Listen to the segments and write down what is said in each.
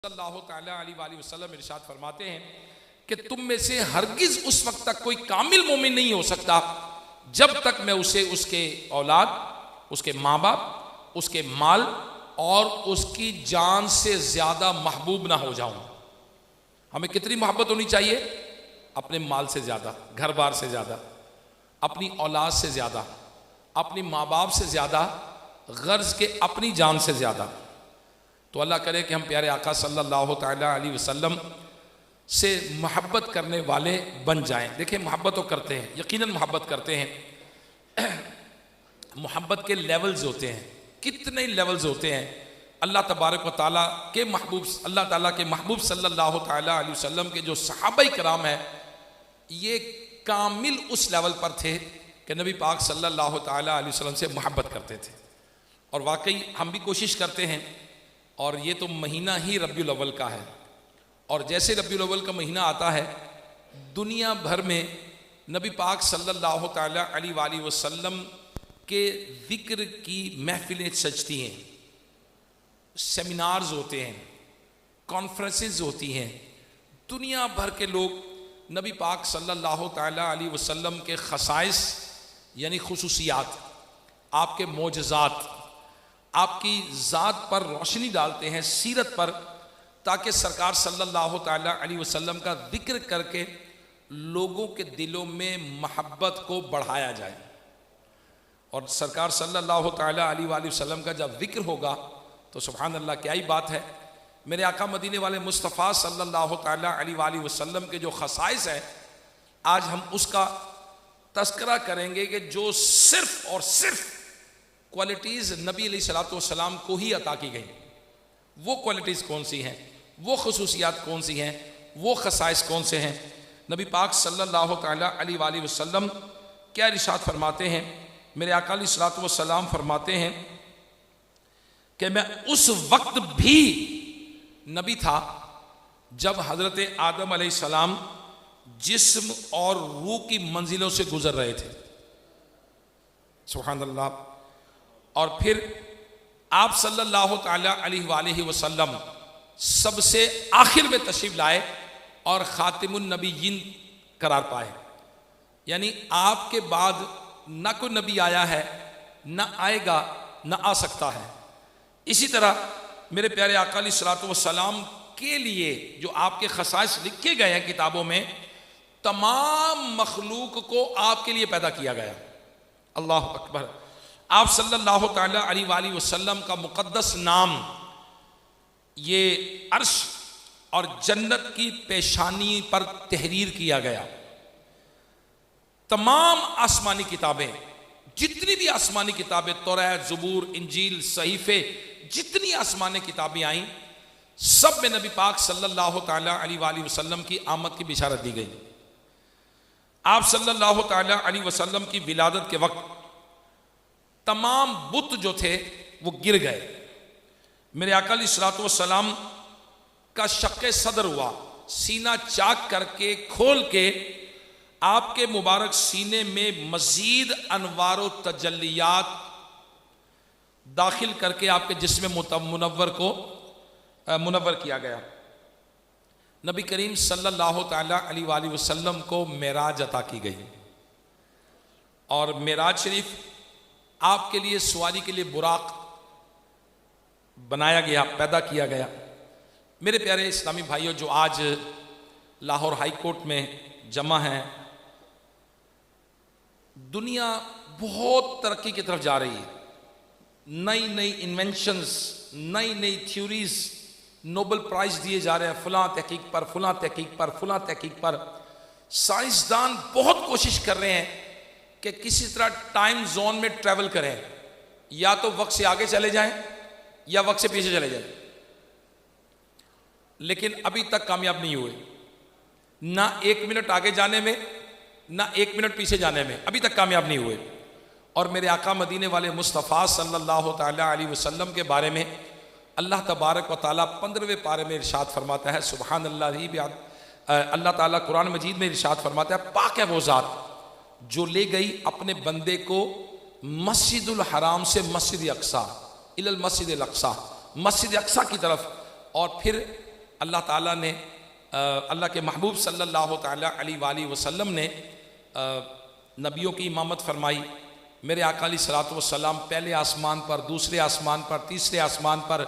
सल्लल्लाहु तआला अलैहि वसल्लम इरशाद फरमाते हैं कि तुम में से हरगिज उस वक्त तक कोई कामिल मोमिन नहीं हो सकता जब तक मैं उसे उसके औलाद, उसके माँ बाप, उसके माल और उसकी जान से ज्यादा महबूब ना हो जाऊं। हमें कितनी मोहब्बत होनी चाहिए? अपने माल से ज्यादा, घर बार से ज्यादा, अपनी औलाद से ज्यादा, अपनी माँ बाप से ज्यादा, गर्ज के अपनी जान से ज्यादा। तो अल्लाह करे कि हम प्यारे आका सल्लल्लाहु तआला अलैहि वसल्लम से मोहब्बत करने वाले बन जाएं। देखिए, मोहब्बत तो करते हैं, यकीनन मोहब्बत करते हैं। मोहब्बत के लेवल्स होते हैं, कितने लेवल्स होते हैं। अल्लाह तबारक व तआला के महबूब, अल्लाह ताला के महबूब सल्लल्लाहु तआला अलैहि वसल्लम के जो सहाबाए किराम हैं, ये कामिल उस लेवल पर थे कि नबी पाक सल्लल्लाहु तआला अलैहि वसल्लम से मोहब्बत करते थे। और वाकई हम भी कोशिश करते हैं। और ये तो महीना ही रब्बीउल अव्वल का है, और जैसे रब्बीउल अव्वल का महीना आता है, दुनिया भर में नबी पाक सल्लल्लाहु तआला अलैहि वसल्लम के जिक्र की महफिलें सजती हैं, सेमिनार्स होते हैं, कॉन्फ्रेंसेस होती हैं। दुनिया भर के लोग नबी पाक सल्लल्लाहु तआला अलैहि वसल्लम के खसाइस यानी खुसूसियात, आपके मोजज़ात, आपकी ज़ात पर रोशनी डालते हैं, सीरत पर, ताकि सरकार सल्लल्लाहु तआला अलैहि वसल्लम का जिक्र करके लोगों के दिलों में मोहब्बत को बढ़ाया जाए। और सरकार सल्लल्लाहु तआला अलैहि वसल्लम का जब जिक्र होगा तो सुभान अल्लाह, क्या ही बात है। मेरे आका मदीने वाले मुस्तफ़ा सल्लल्लाहु तआला अलैहि वसल्लम के जो खसाइस है, आज हम उसका तस्करा करेंगे कि जो सिर्फ और सिर्फ क्वालिटीज़ नबी अलैहिस्सलातु वस्सलाम को ही अता की गई। वो क्वालिटीज़ कौन सी हैं, वो खसूसियात कौन सी हैं, वो खसाइस कौन से हैं। नबी पाक सल्लल्लाहु तआला अलैहि वसल्लम क्या इरशाद फरमाते हैं? मेरे आका अलैहिस्सलातु वस्सलाम फरमाते हैं कि मैं उस वक्त भी नबी था जब हज़रत आदम अलैहिस्सलाम जिस्म और रूह की मंजिलों से गुजर रहे थे। सुभान अल्लाह। और फिर आप सल्लल्लाहु तआला अलैहि वसल्लम सबसे आखिर में तशरीफ लाए और खातिमुन नबीयीन करार पाए। यानी आपके बाद न कोई नबी आया है, न आएगा, न आ सकता है। इसी तरह मेरे प्यारे आका अलैहिस्सलातु वस्सलाम के लिए जो आपके खसाइस लिखे गए हैं किताबों में, तमाम मखलूक को आपके लिए पैदा किया गया। अल्लाह अकबर। आप सल्लल्लाहु तआला अलैहि वसल्लम का मुक़द्दस नाम ये अर्श और जन्नत की पेशानी पर तहरीर किया गया। तमाम आसमानी किताबें, जितनी भी आसमानी किताबें, तौरात, ज़बूर, इंजील, सहीफे, जितनी आसमानी किताबें आईं, सब में नबी पाक सल्लल्लाहु तआला अलैहि वसल्लम की आमद की बिशारत दी गई। आप सल्लल्लाहु तआला अलैहि वसल्लम की विलादत के वक्त तमाम बुत जो थे वो गिर गए। मेरे आका अलैहिस्सलातु वस्सलाम का शक्के सदर हुआ, सीना चाक करके खोल के आपके मुबारक सीने में मजीद अनवार व तजल्लियात दाखिल करके आपके जिस्म मुनव्वर को मुनव्वर किया गया। नबी करीम सल्लल्लाहु तआला अलैहि वसल्लम को मेराज अता की गई। और मेराज शरीफ आपके लिए सवारी के लिए बुराक बनाया गया, पैदा किया गया। मेरे प्यारे इस्लामी भाइयों, जो आज लाहौर हाई कोर्ट में जमा हैं, दुनिया बहुत तरक्की की तरफ जा रही है। नई नई इन्वेंशंस, नई नई थ्योरीज, नोबेल प्राइज दिए जा रहे हैं, फलां तहकीक पर, फलां तहकीक पर, फलां तहकीक पर। साइंसदान बहुत कोशिश कर रहे हैं कि किसी तरह टाइम जोन में ट्रेवल करें, या तो वक्त से आगे चले जाएं या वक्त से पीछे चले जाएं, लेकिन अभी तक कामयाब नहीं हुए। ना 1 मिनट आगे जाने में, ना 1 मिनट पीछे जाने में अभी तक कामयाब नहीं हुए। और मेरे आका मदीने वाले मुस्तफ़ा सल्लल्लाहु तआला अलैहि वसल्लम के बारे में अल्लाह तबारक व तआला 15वें पारे में इरशाद फरमाता है। सुभान अल्लाह। अल्लाह ताला कुरान मजीद में इरशाद फरमाता है, पाक है वो ज़ात जो ले गई अपने बंदे को मस्जिदुल हराम से मस्जिद अक्सा इलल मस्जिद अल अक्सा, मस्जिद अक्सा की तरफ, और फिर अल्लाह ताला ने अल्लाह के महबूब सल्लल्लाहु ताला अलैहि वसल्लम ने नबियों की इमामत फरमाई। मेरे आका अलैहिस्सलातु वस्सलाम पहले आसमान पर, दूसरे आसमान पर, तीसरे आसमान पर,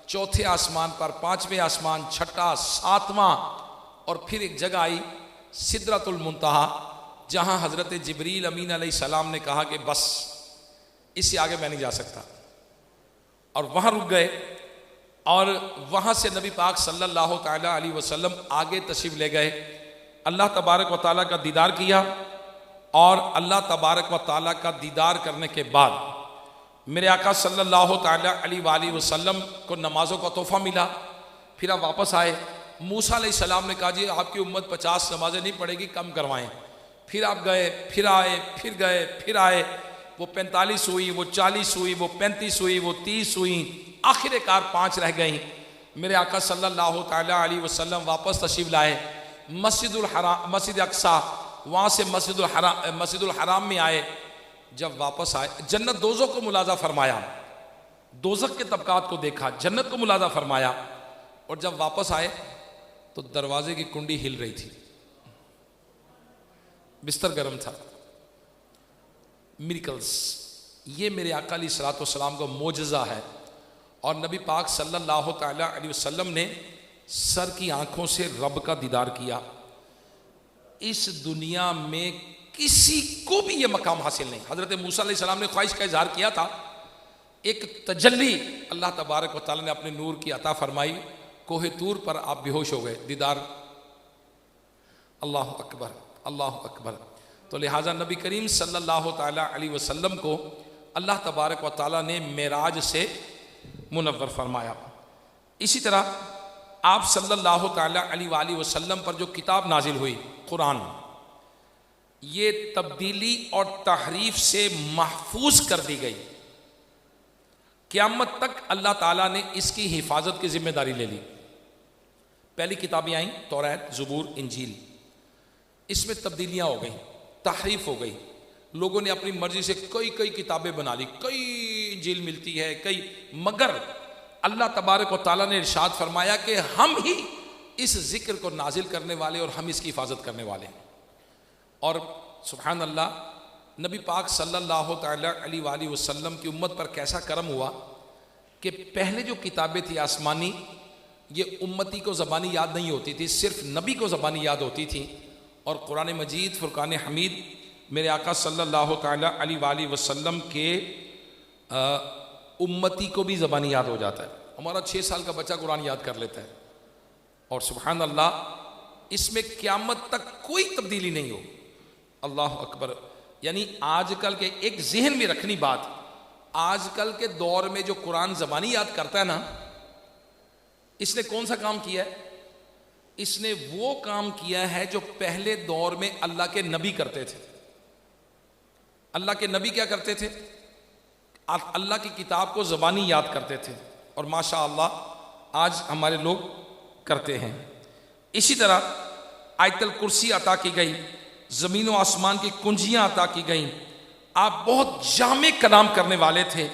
चौथे आसमान पर, पांचवें आसमान, छठा, सातवां, और फिर एक जगह आई सिदरतुल मुंतहा, जहां हजरत जिब्रील अमीन अलैहिस्सलाम ने कहा कि बस इससे आगे मैं नहीं जा सकता, और वहां रुक गए। और वहां से नबी पाक सल्लल्लाहु ताला अलैहि वसल्लम आगे तशरीफ ले गए, अल्लाह तबारक व ताला का दीदार किया। और अल्लाह तबारक व ताला का दीदार करने के बाद मेरे आका सल्लल्लाहु ताला अलैहि वसल्लम को नमाजों का तोहफा मिला। फिर आप वापस आए, मूसा अलैहिस्सलाम ने कहा जी आपकी उम्मत 50 नमाजें नहीं पढ़ेगी, कम करवाएं। फिर आप गए, फिर आए, फिर गए, फिर आए, वो 45 हुई, वो 40 हुई, वो 35 हुई, वो 30 हुई, आखिरकार 5 रह गई। मेरे आका सल्लल्लाहु ताला अलैहि वसल्लम वापस तशरीफ लाए, मस्जिदुल हराम, मस्जिद अक्सा, वहाँ से मस्जिदुल हराम में आए। जब वापस आए, जन्नत दोज़ख को मुलाजा फरमाया, दोज़ख के तबकात को देखा, जन्नत को मुलाजा फरमाया। और जब वापस आए तो दरवाजे की कुंडी हिल रही थी, बिस्तर गर्म था। मिरेकल्स, ये मेरे आका अलैहिस्सलातु वस्सलाम का मोजज़ा है। और नबी पाक सल्लल्लाहु ताला अलैहि वसल्लम ने सर की आंखों से रब का दीदार किया। इस दुनिया में किसी को भी यह मकाम हासिल नहीं। हजरत मूसा अलैहिस्सलाम ने ख्वाहिश का इजहार किया था, एक तजल्ली अल्लाह तबारक व तआला ने अपने नूर की अता फरमाई, कोहे तूर पर आप बेहोश हो गए, दीदार। अल्लाह अकबर, अल्लाह अकबर। तो लिहाजा नबी करीम सल्लल्लाहु ताला अलैहि वसल्लम को अल्लाह तबारक व तआला ने मेराज से मुनव्वर फरमाया। इसी तरह आप सल्लल्लाहु ताला अलैहि वसल्लम पर जो किताब नाजिल हुई कुरान, ये तब्दीली और तहरीफ से महफूज कर दी गई। क़यामत तक अल्लाह ताला ने इसकी हिफाजत की जिम्मेदारी ले ली। पहली किताबें आई तौरात, ज़बूर, इंजील, इसमें तब्दीलियां हो गई, तहरीफ हो गई। लोगों ने अपनी मर्जी से कई किताबें बना ली, कई इंजील मिलती है, कई, मगर अल्लाह तबारक व तआला ने इरशाद फरमाया कि हम ही इस जिक्र को नाजिल करने वाले और हम इसकी हिफाजत करने वाले हैं। और सुभान अल्लाह, नबी पाक सल्लल्लाहु ताला अलैहि वसल्लम की उम्मत पर कैसा करम हुआ कि पहले जो किताबें थी आसमानी, ये उम्मती को ज़बानी याद नहीं होती थी, सिर्फ नबी को ज़बानी याद होती थी। और कुरान मजीद, फुरकान हमीद, मेरे आका सल्लल्लाहु ताला अलैहि वसल्लम के उम्मती को भी ज़बानी याद हो जाता है। हमारा 6 साल का बच्चा कुरान याद कर लेता है। और सुभान अल्लाह, इसमें क़यामत तक कोई तब्दीली नहीं हो। अल्लाह अकबर। यानी आजकल के, एक जहन में रखनी बात, आजकल के दौर में जो कुरान ज़बानी याद करता है ना, इसने कौन सा काम किया है? इसने वो काम किया है जो पहले दौर में अल्लाह के नबी करते थे। अल्लाह के नबी क्या करते थे? अल्लाह की किताब को ज़बानी याद करते थे, और माशा अल्लाह आज हमारे लोग करते हैं। इसी तरह आयतल कुर्सी अता की गई, ज़मीन व आसमान की कुंजियाँ अता की गई। आप बहुत जामे कलाम करने वाले थे,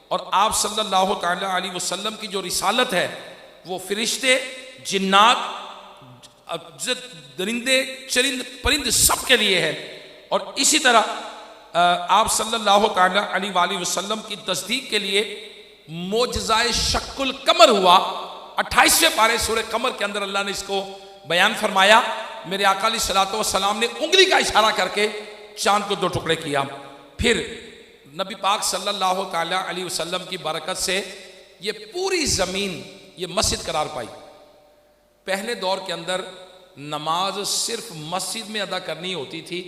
और आप सल्लल्लाहु ताला अलैहि वसल्लम की जो रिसालत है वो फरिश्ते, जिन्नात, दरिंदे, चरिंद, परिंद सब के लिए है। और इसी तरह आप सल्लल्लाहु ताला अलैहि वसल्लम की तस्दीक के लिए मोजज़ाए शक्कुल कमर हुआ। 28वें पारे सूरह कमर के अंदर अल्लाह ने इसको बयान फरमाया। मेरे आका अलैहिस्सलातु वस्सलाम ने उंगली का इशारा करके चांद को 2 टुकड़े किया। फिर नबी पाक सल्लल्लाहु ताला अलैहि वसल्लम की बरकत से ये पूरी ज़मीन ये मस्जिद करार पाई। पहले दौर के अंदर नमाज सिर्फ मस्जिद में अदा करनी होती थी,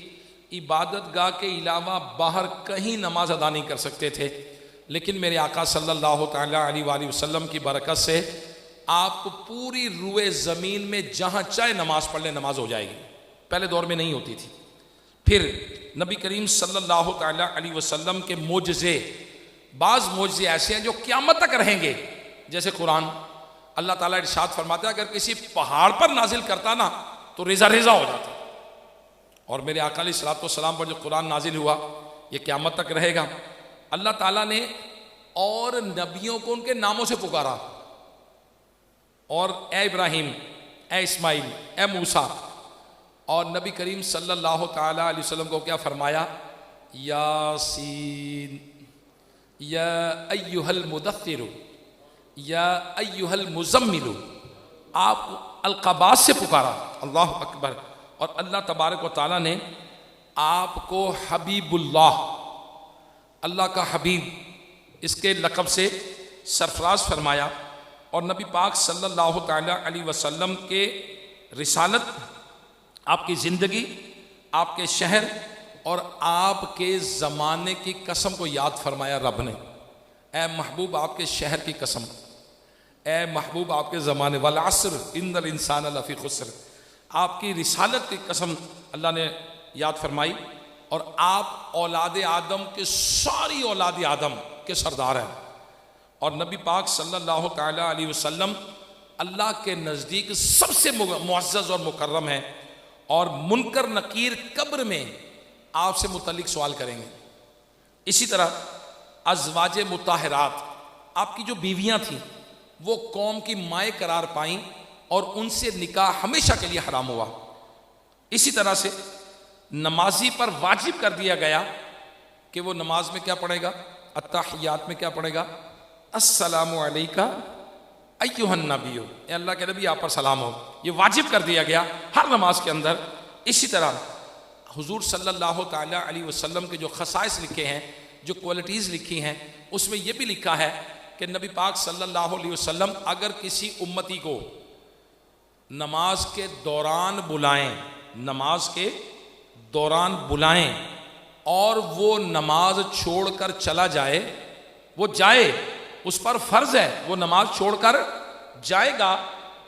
इबादत गाह के अलावा बाहर कहीं नमाज अदा नहीं कर सकते थे। लेकिन मेरे आका सल्लल्लाहु ताला अलैहि वसल्लम की बरकत से आप पूरी रुए ज़मीन में जहाँ चाहे नमाज पढ़ ले, नमाज हो जाएगी। पहले दौर में नहीं होती थी। फिर नबी करीम सल्लल्लाहु ताला अलैहि वसल्लम के मोजज़े, बाज़ मोजज़े ऐसे हैं जो क़यामत तक रहेंगे। जैसे कुरान, अल्लाह ताला इरशाद फरमाता है अगर किसी पहाड़ पर नाजिल करता ना तो रेजा रेजा हो जाता। और मेरे आका अलैहिस्सलातु वस्सलाम पर जो कुरान नाजिल हुआ ये क़यामत तक रहेगा। अल्लाह ताला ने और नबियों को उनके नामों से पुकारा। और ए इब्राहिम, ए इस्माइल, ए मूसा। और नबी करीम सल्लल्लाहु ताला अलैहि वसल्लम को क्या फरमाया? यासीन, या अय्युहल मुदस्सिरु, या अय्युहल मुज़म्मिलु। आप अलक़बात से पुकारा, अल्लाह अकबर। और अल्लाह तबारक व ताला ने आपको हबीबुल्लाह, अल्लाह का हबीब, इसके लक़ब से सरफराज फरमाया। और नबी पाक सल्लल्लाहु ताला अलैहि वसल्लम के रिसालत, आपकी ज़िंदगी, आपके शहर और आपके ज़माने की कसम को याद फरमाया रब ने। ए महबूब, आपके शहर की कसम, ए महबूब आपके ज़माने, वल अस्र इन्नल इंसान लफ़ी खुस्र, आपकी रिसालत की कसम अल्लाह ने याद फरमाई। और आप औलाद आदम के, सारी औलाद आदम के सरदार हैं। और नबी पाक सल्लल्लाहु ताला अलैहि वसल्लम अल्लाह के नज़दीक सबसे मुअज़्ज़ज़ और मुकर्रम है। और मुनकर नकीर कब्र में आपसे मुतल्लिक सवाल करेंगे। इसी तरह अज़वाजे मुताहरात, आपकी जो बीवियां थीं वो कौम की माए करार पाईं और उनसे निकाह हमेशा के लिए हराम हुआ। इसी तरह से नमाजी पर वाजिब कर दिया गया कि वो नमाज में क्या पढ़ेगा? अत्तहियात में क्या पढ़ेगा? अस्सलामु अलैका अय्युहन नबिय्यु, अल्लाह के नबी आप पर सलाम हो। ये वाजिब कर दिया गया हर नमाज के अंदर। इसी तरह हुजूर सल्लल्लाहु ताला अलैहि वसल्लम के जो खसाइस लिखे हैं, जो क्वालिटीज़ लिखी हैं, उसमें यह भी लिखा है कि नबी पाक सल्लल्लाहु अलैहि वसल्लम अगर किसी उम्मती को नमाज के दौरान बुलाएं, नमाज के दौरान बुलाएं और वो नमाज छोड़कर चला जाए, वो जाए, उस पर फर्ज है, वो नमाज छोड़कर जाएगा,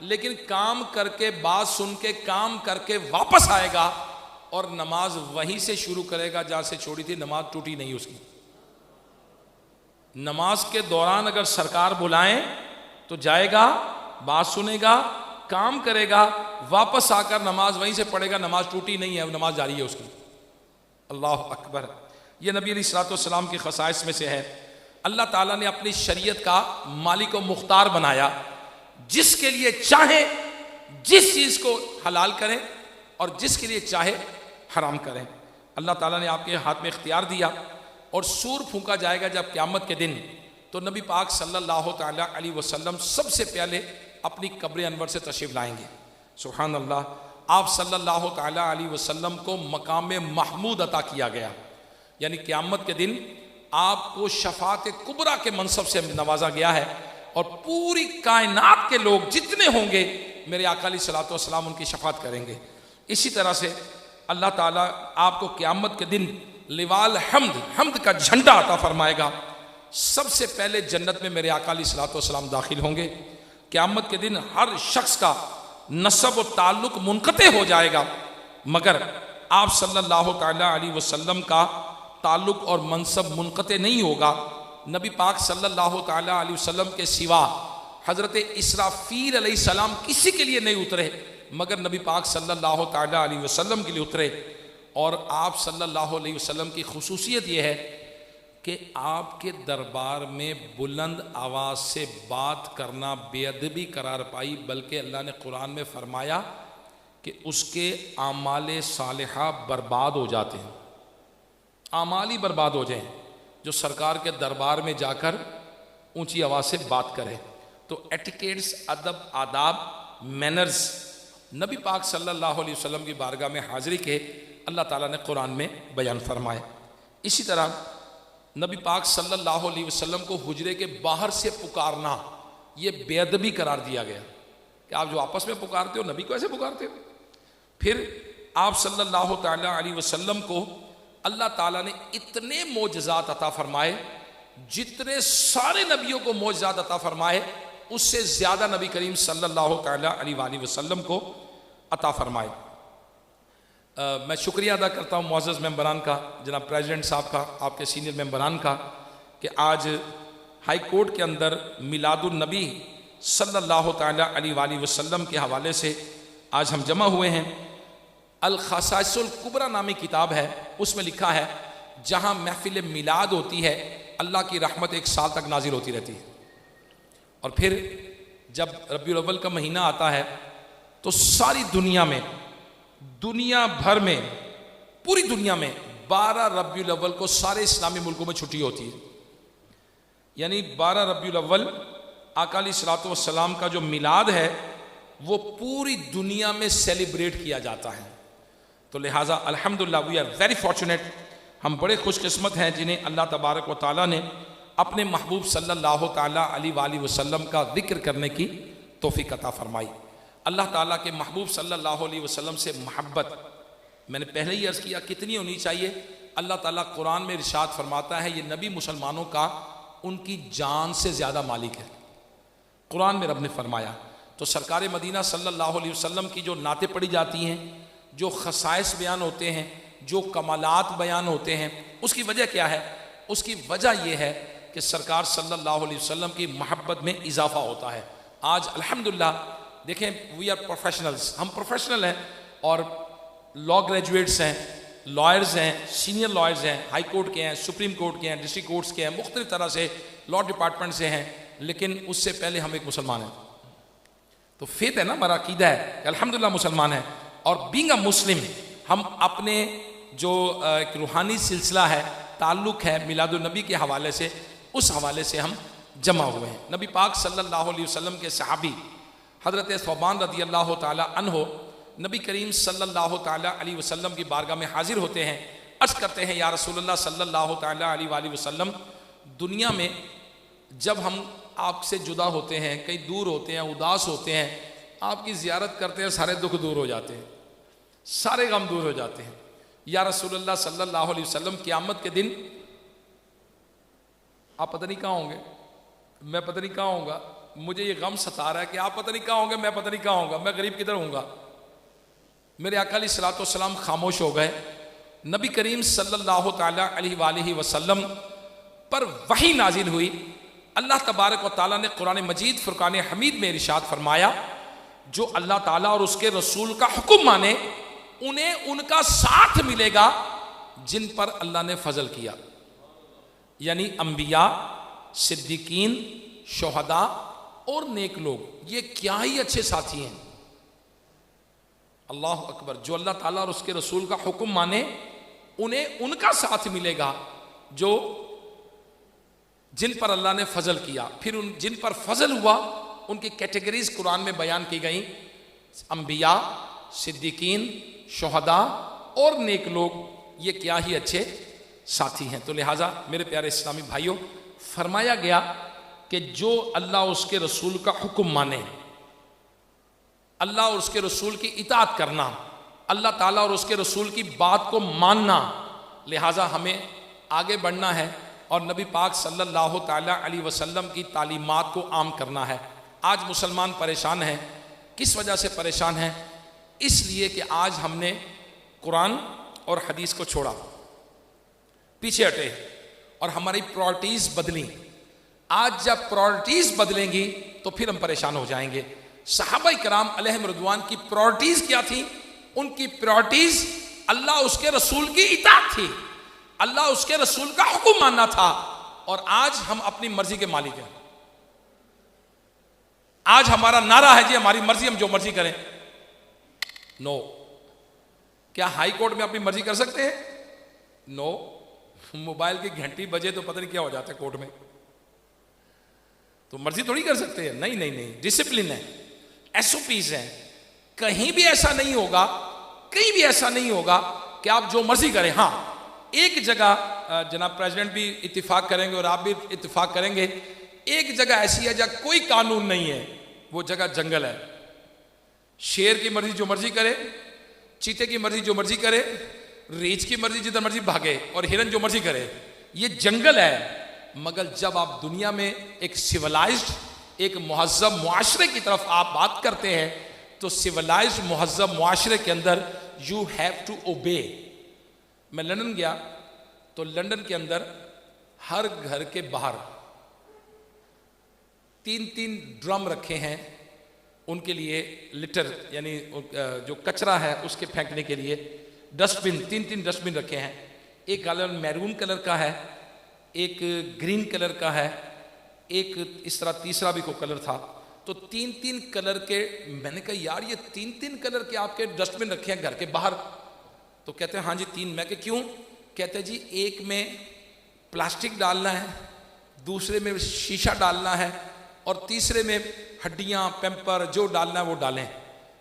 लेकिन काम करके, बात सुन के काम करके वापस आएगा और नमाज वहीं से शुरू करेगा जहां से छोड़ी थी। नमाज टूटी नहीं उसकी। नमाज के दौरान अगर सरकार बुलाएं तो जाएगा, बात सुनेगा, काम करेगा, वापस आकर नमाज वहीं से पढ़ेगा। नमाज टूटी नहीं है, नमाज जारी है उसकी। अल्लाह अकबर। यह नबी अलैहिस्सलातु वस्सलाम की खसाइस में से है। अल्लाह ताला ने अपनी शरीयत का मालिक व मुख्तार बनाया, जिसके लिए चाहे जिस चीज़ को हलाल करें और जिसके लिए चाहे हराम करें। अल्लाह ताला ने आपके हाथ में इख्तियार दिया। और सूर फूंका जाएगा जब क़यामत के दिन, तो नबी पाक सल्लल्लाहु ताला अलैहि वसल्लम सबसे पहले अपनी कब्र अनवर से तशरीफ़ लाएंगे। सुभान अल्लाह। आप सल्लल्लाहु ताला अलैहि वसल्लम को मकाम महमूद अता किया गया, यानी क़यामत के दिन आपको शफ़ाअत कुबरा के मनसब से नवाजा गया है। और पूरी कायनात के लोग जितने होंगे मेरे आका अलैहिस्सलातु वस्सलाम उनकी शफ़ाअत करेंगे। इसी तरह से अल्लाह ताला आपको क़यामत के दिन लिवाल हम्द, हम्द का झंडा अता फरमाएगा। सबसे पहले जन्नत में मेरे आका अलैहिस्सलातु वस्सलाम दाखिल होंगे। क़यामत के दिन हर शख्स का नसब व ताल्लुक़ मुनक़ते हो जाएगा, मगर आप सल्लल्लाहु ताला अलैहि वसल्लम का ताल्लुक़ और मनसब मुनक़ते नहीं होगा। नबी पाक सल्लल्लाहु ताला अलैहि वसल्लम के सिवा हज़रत इसराफील अलैहिस्सलाम किसी के लिए नहीं उतरे, मगर नबी पाक सल्लल्लाहु ताला अलैहि वसल्लम के लिए उतरे। और आप सल्लल्लाहु अलैहि वसल्लम की खुसूसियत यह है कि आपके दरबार में बुलंद आवाज़ से बात करना बेअदबी करार पाई, बल्कि अल्लाह ने कुरान में फरमाया कि उसके आमाल सालिहा बर्बाद हो जाते हैं, आमाल ही बर्बाद हो जाएं जो सरकार के दरबार में जाकर ऊंची आवाज़ से बात करे। तो एटिकेट्स, अदब, आदाब, मैनर्स नबी पाक सल्लल्लाहु अलैहि वसल्लम की बारगाह में हाज़िरी के अल्लाह ताला ने कुरान में बयान फरमाए। इसी तरह नबी पाक सल्लल्लाहु अलैहि वसल्लम को हुजरे के बाहर से पुकारना ये बेअदबी करार दिया गया कि आप जो आपस में पुकारते हो नबी को ऐसे पुकारते हो। फिर आप सल्लल्लाहु ताला अलैहि वसल्लम को अल्लाह ताला ने इतने मोजज़ात अता फरमाए, जितने सारे नबियों को मोजज़ात अता फरमाए उससे ज़्यादा नबी करीम सल्लल्लाहु ताला अलैहि वसल्लम को अता फरमाए। मैं शुक्रिया अदा करता हूँ मुअज़्ज़ज़ मेंबरान का, जनाब प्रेसिडेंट साहब का, आपके सीनियर मेंबरान का, कि आज हाई कोर्ट के अंदर मिलादुन नबी सल्लल्लाहु ताला अलैहि वसल्लम के हवाले से आज हम जमा हुए हैं। अल खसाइसुल कुबरा नामी किताब है, उसमें लिखा है जहाँ महफिल मिलाद होती है अल्लाह की रहमत 1 साल तक नाजिल होती रहती है। और फिर जब रबीउल अव्वल का महीना आता है तो सारी दुनिया में, दुनिया भर में, पूरी दुनिया में 12 रबीउल अव्वल को सारे इस्लामी मुल्कों में छुट्टी होती है। यानी 12 रबीउल अव्वल आका अलैहिस्सलातु वस्सलाम का जो मिलाद है वो पूरी दुनिया में सेलिब्रेट किया जाता है। तो लिहाजा अल्हम्दुलिल्लाह वी आर वेरी फॉर्चुनेट, हम बड़े खुशकिस्मत हैं जिन्हें अल्लाह तबारक व तआला ने अपने महबूब सल्लल्लाहु ताला अलैहि वसल्लम का जिक्र करने की तौफीक अता फरमाई। अल्लाह ताला के महबूब सल्लल्लाहु अलैहि वसल्लम से मोहब्बत मैंने पहले ही अर्ज़ किया कितनी होनी चाहिए। अल्लाह ताला कुरान में इरशाद फरमाता है ये नबी मुसलमानों का उनकी जान से ज़्यादा मालिक है। कुरान में रब ने फरमाया। तो सरकार मदीना सल्लल्लाहु अलैहि वसल्लम की जो नातें पढ़ी जाती हैं, जो खसाइस बयान होते हैं, जो कमालात बयान होते हैं, उसकी वजह क्या है? उसकी वजह यह है कि सरकार सल्लल्लाहु अलैहि वसल्लम की मोहब्बत में इजाफा होता है। आज अल्हम्दुलिल्लाह देखें, वी आर प्रोफेशनल्स, हम प्रोफेशनल हैं और लॉ ग्रेजुएट्स हैं, लॉयर्स हैं, सीनियर लॉयर्स हैं, हाई कोर्ट के हैं, सुप्रीम कोर्ट के हैं, डिस्ट्रिक्ट कोर्ट्स के हैं, मुख्तलिफ तरह से लॉ डिपार्टमेंट से हैं, लेकिन उससे पहले हम एक मुसलमान हैं। तो फेथ है ना, हमारा अकीदा है कि अल्हम्दुलिल्लाह मुसलमान है। और बीइंग अ मुस्लिम हम अपने जो एक रूहानी सिलसिला है, ताल्लुक़ है मिलादुन नबी के हवाले से, उस हवाले से हम जमा हुए हैं। नबी पाक सल्लल्लाहु अलैहि वसल्लम के सहाबी हज़रत सौबान रज़ी अल्लाह ताला अन्हो नबी करीम सल्लल्लाहु ताला अलैहि वसल्लम की बारगाह में हाजिर होते हैं, अर्ज़ करते हैं या रसूलल्लाह सल्लल्लाहु ताला अलैहि वसल्लम, दुनिया में जब हम आपसे जुदा होते हैं, कहीं दूर होते हैं, उदास होते हैं, आपकी ज़ियारत करते हैं, सारे दुख दूर हो जाते हैं, सारे गम दूर हो जाते हैं। या रसूलल्लाह सल्लल्लाहु अलैहि वसल्लम क़यामत के दिन आप पता नहीं कहाँ होंगे, मैं पता नहीं कहाँ होऊंगा, मुझे ये गम सता रहा है कि आप पता नहीं कहाँ होंगे, मैं पता नहीं कहाँ होऊंगा, मैं गरीब किधर होऊंगा। मेरे आका अलैहिस्सलातु वस्सलाम खामोश हो गए। नबी करीम सल्लल्लाहु ताला अलैहि वसल्लम पर वही नाजिल हुई। अल्लाह तबारक व ताला ने कुरान मजीद फुरकान हमीद में इरशाद फरमाया, जो अल्लाह ताला और उसके रसूल का हुक्म माने उन्हें उनका साथ मिलेगा जिन पर अल्लाह ने फजल किया। यानी अंबिया, सिद्दीकीन, शुहदा और नेक लोग, ये क्या ही अच्छे साथी हैं। अल्लाह अकबर। जो अल्लाह ताला और उसके रसूल का हुक्म माने उन्हें उनका साथ मिलेगा जो जिन पर अल्लाह ने फजल किया। फिर उन जिन पर फजल हुआ उनकी कैटेगरीज कुरान में बयान की गई, अंबिया, सिद्दीकीन, शुहदा और नेक लोग, ये क्या ही अच्छे साथी हैं। तो लिहाजा मेरे प्यारे इस्लामी भाइयों, फरमाया गया कि जो अल्लाह उसके रसूल का हुक्म माने, अल्लाह और उसके रसूल की इताअत करना, अल्लाह ताला और उसके रसूल की बात को मानना, लिहाजा हमें आगे बढ़ना है और नबी पाक सल्लल्लाहु ताला अलैहि वसल्लम की तालीमात को आम करना है। आज मुसलमान परेशान हैं। किस वजह से परेशान हैं? इसलिए कि आज हमने कुरान और हदीस को छोड़ा, पीछे हटे और हमारी प्रायोरिटीज़ बदली। आज जब प्रायोरिटीज़ बदलेंगी तो फिर हम परेशान हो जाएंगे। सहाबा इकराम अलैहिम रिदवान की प्रायोरिटीज़ क्या थी? उनकी प्रायोरिटीज़ अल्लाह उसके रसूल की इताअत थी, अल्लाह उसके रसूल का हुक्म मानना था। और आज हम अपनी मर्जी के मालिक हैं। आज हमारा नारा है जी हमारी मर्जी, हम जो मर्जी करें। नो। क्या हाई कोर्ट में अपनी मर्जी कर सकते हैं? नो। मोबाइल की घंटी बजे तो पता नहीं क्या हो जाता है कोर्ट में, तो मर्जी थोड़ी कर सकते हैं। नहीं नहीं नहीं, डिसिप्लिन है, एसओपीज है। कहीं भी ऐसा नहीं होगा, कहीं भी ऐसा नहीं होगा कि आप जो मर्जी करें। हाँ, एक जगह जनाब प्रेसिडेंट भी इत्तिफाक करेंगे और आप भी इत्तिफाक करेंगे, एक जगह ऐसी है जहाँ कोई कानून नहीं है, वो जगह जंगल है। शेर की मर्जी जो मर्जी करे, चीते की मर्जी जो मर्जी करे, रीछ की मर्जी जिधर मर्जी भागे और हिरन जो मर्जी करे, ये जंगल है। मगर जब आप दुनिया में एक सिविलाइज्ड, एक मुहज़्ज़ब मुआशरे की तरफ आप बात करते हैं, तो सिविलाइज्ड मुहज़्ज़ब मुआशरे के अंदर यू हैव टू ओबे। मैं लंदन गया तो लंदन के अंदर हर घर के बाहर 3-3 ड्रम रखे हैं उनके लिए लिटर, यानी जो कचरा है उसके फेंकने के लिए। डस्टबिन, 3-3 डस्टबिन रखे हैं। एक कलर मैरून कलर का है, एक ग्रीन कलर का है, एक इस तरह तीसरा भी कोई कलर था। तो 3-3 कलर के, मैंने कहा यार ये 3-3 कलर के आपके डस्टबिन रखे हैं घर के बाहर। तो कहते हैं हाँ जी 3। मैं कहा क्यों? कहते हैं जी एक में प्लास्टिक डालना है, दूसरे में शीशा डालना है, और तीसरे में हड्डियां पेम्पर जो डालना है वो डालें।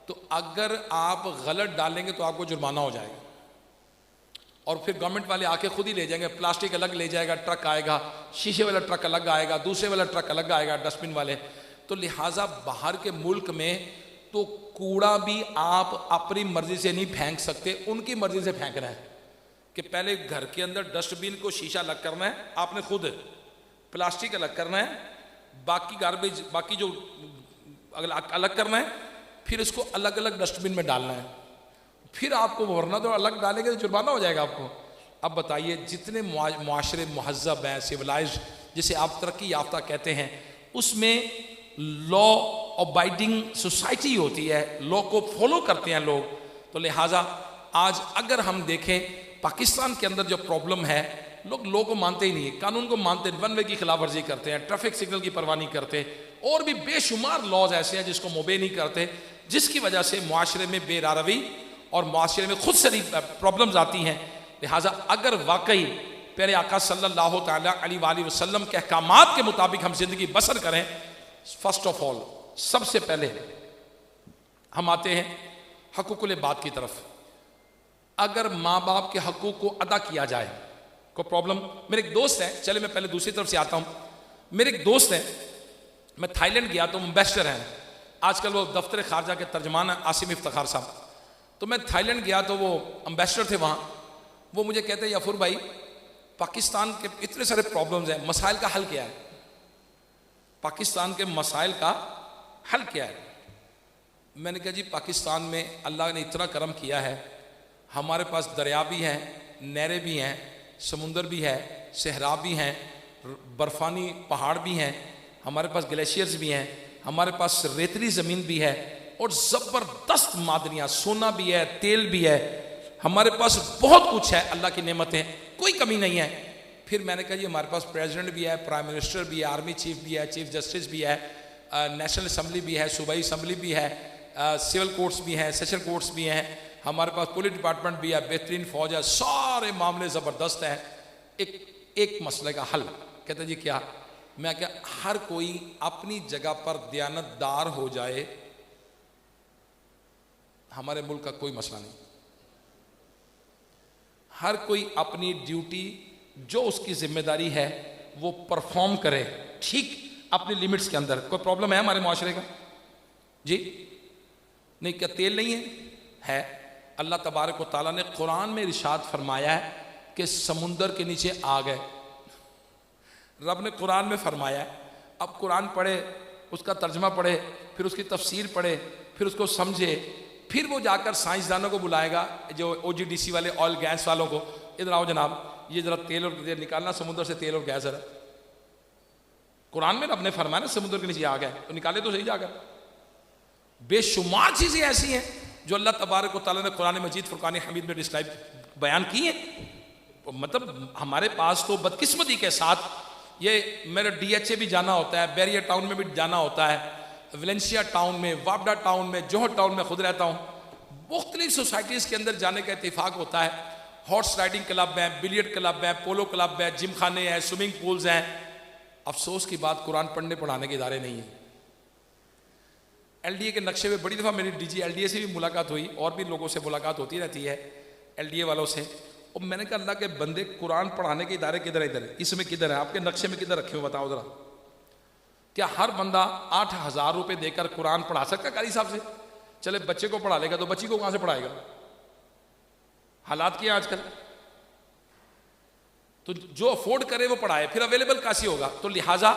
तो अगर आप गलत डालेंगे तो आपको जुर्माना हो जाएगा, और फिर गवर्नमेंट वाले आके खुद ही ले जाएंगे। प्लास्टिक अलग ले जाएगा, ट्रक आएगा, शीशे वाला ट्रक अलग आएगा, दूसरे वाला ट्रक अलग आएगा, डस्टबिन वाले। तो लिहाजा बाहर के मुल्क में तो कूड़ा भी आप अपनी मर्जी से नहीं फेंक सकते, उनकी मर्जी से फेंक रहे हैं कि पहले घर के अंदर डस्टबिन को शीशा अलग करना है आपने खुद, प्लास्टिक अलग करना है, बाकी गार्बेज बाकी जो अलग करना है, फिर इसको अलग अलग डस्टबिन में डालना है, फिर आपको, वरना तो अलग डालेंगे तो जुर्माना हो जाएगा आपको। अब बताइए जितने मुआशरे मुहज़्ज़ब हैं, सिविलाइज्ड, जिसे आप तरक्की याफ्ता कहते हैं, उसमें लॉ अबाइडिंग सोसाइटी होती है, लॉ को फॉलो करते हैं लोग। तो लिहाजा आज अगर हम देखें पाकिस्तान के अंदर जो प्रॉब्लम है, लोग लॉ को मानते ही नहीं है, कानून को मानते, वन वे की खिलाफ वर्जी करते हैं, ट्रैफिक सिग्नल की परवाह नहीं करते, और भी बेशुमार लॉज ऐसे हैं जिसको मोबे नहीं करते, जिसकी वजह से मुआशरे में बेरारवी और मुआशरे में खुद से प्रॉब्लम्स आती हैं। लिहाजा अगर वाकई प्यारे आका सल्लल्लाहु तआला अलैहि वसल्लम के अहकामात के मुताबिक हम जिंदगी बसर करें, फर्स्ट ऑफ ऑल सबसे पहले हम आते हैं हकूकुल बात की तरफ। अगर माँ बाप के हकूक को अदा किया जाए, कोई प्रॉब्लम। मेरे एक दोस्त है, चले मैं पहले दूसरी तरफ से आता हूं। मेरे एक दोस्त है, मैं थाईलैंड गया तो एम्बेसडर हैं, आजकल वो दफ्तर खारजा के तर्जमान है आसिम इफ्तिखार साहब। तो मैं थाईलैंड गया तो वो एम्बेसडर थे वहाँ, वो मुझे कहते हैं याफुर भाई पाकिस्तान के इतने सारे प्रॉब्लम्स हैं, मसाइल का हल क्या है? पाकिस्तान के मसाइल का हल क्या है? मैंने कहा जी पाकिस्तान में अल्लाह ने इतना करम किया है, हमारे पास दरिया भी हैं, नहरें भी हैं, समुंदर भी है, सहरा भी हैं, बर्फानी पहाड़ भी हैं, हमारे पास ग्लेशियर्स भी हैं, हमारे पास रेतली ज़मीन भी है, और ज़बरदस्त मादनियाँ, सोना भी है, तेल भी है, हमारे पास बहुत कुछ है, अल्लाह की नेमतें, कोई कमी नहीं है। फिर मैंने कहा जी हमारे पास प्रेसिडेंट भी है, प्राइम मिनिस्टर भी है, आर्मी चीफ भी है, चीफ जस्टिस भी है, नेशनल असम्बली भी है, सूबाई असम्बली भी है, सिविल कोर्ट्स भी हैं, सेशन कोर्ट्स भी हैं, हमारे पास पुलिस डिपार्टमेंट भी है, बेहतरीन फौज है, सारे मामले ज़बरदस्त हैं। एक मसले का हल। कहते जी क्या? मैं क्या, हर कोई अपनी जगह पर दयानतदार हो जाए, हमारे मुल्क का कोई मसला नहीं। हर कोई अपनी ड्यूटी जो उसकी जिम्मेदारी है वो परफॉर्म करे, ठीक अपनी लिमिट्स के अंदर। कोई प्रॉब्लम है हमारे मुआशरे का? जी नहीं। क्या तेल नहीं है? अल्लाह तबारक व तआला ने कुरान में इरशाद फरमाया है कि समुंदर के नीचे आग है। रब ने कुरान में फरमाया है। अब कुरान पढ़े, उसका तर्जमा पढ़े, फिर उसकी तफसीर पढ़े, फिर उसको समझे, फिर वो जाकर साइंसदानों को बुलाएगा, जो OGDC वाले ऑयल गैस वालों को, इधर आओ जनाब, ये जरा तेल और निकालना समुद्र से, तेल और गैस जरा। कुरान में रब ने फरमाया ना समुद्र के नीचे आग है, तो निकाले तो सही जाकर। बेशुमार चीजें ऐसी हैं जो अल्लाह तबारक व तआला ने कुरान मजीद फुरकान हमीद में डिस्क्राइब बयान की है। मतलब हमारे पास तो बदकिस्मती के साथ ये, मेरा DHA भी जाना होता है, बैरियर टाउन में भी जाना होता है, वेलेंसिया टाउन में, वापडा टाउन में, जोहर टाउन में खुद रहता हूँ। मुख्तलिफ सोसाइटीज़ के अंदर जाने का इत्तेफाक होता है। हॉर्स राइडिंग क्लब है, बिलियर्ड क्लब है, पोलो क्लब है, जिम खाने हैं, स्विमिंग पूल्स हैं। अफसोस की बात, कुरान पढ़ने पढ़ाने के इदारे नहीं हैं। LDA के नक्शे में बड़ी दफ़ा मेरी DG LDA से भी मुलाकात हुई, और भी लोगों से मुलाकात होती रहती है LDA वालों से। और मैंने कहा अल्लाह के बंदे, कुरान पढ़ाने के इदारे किधर है? इधर इसमें किधर है? आपके नक्शे में किधर रखे हुए बताओ जरा। क्या हर बंदा 8,000 रुपये देकर कुरान पढ़ा सकता कारी साहब से? चले बच्चे को पढ़ा लेगा तो बच्ची को कहां से पढ़ाएगा? हालात क्या आजकल। तो जो अफोर्ड करे वो पढ़ाए, फिर अवेलेबल कैसे होगा? तो लिहाजा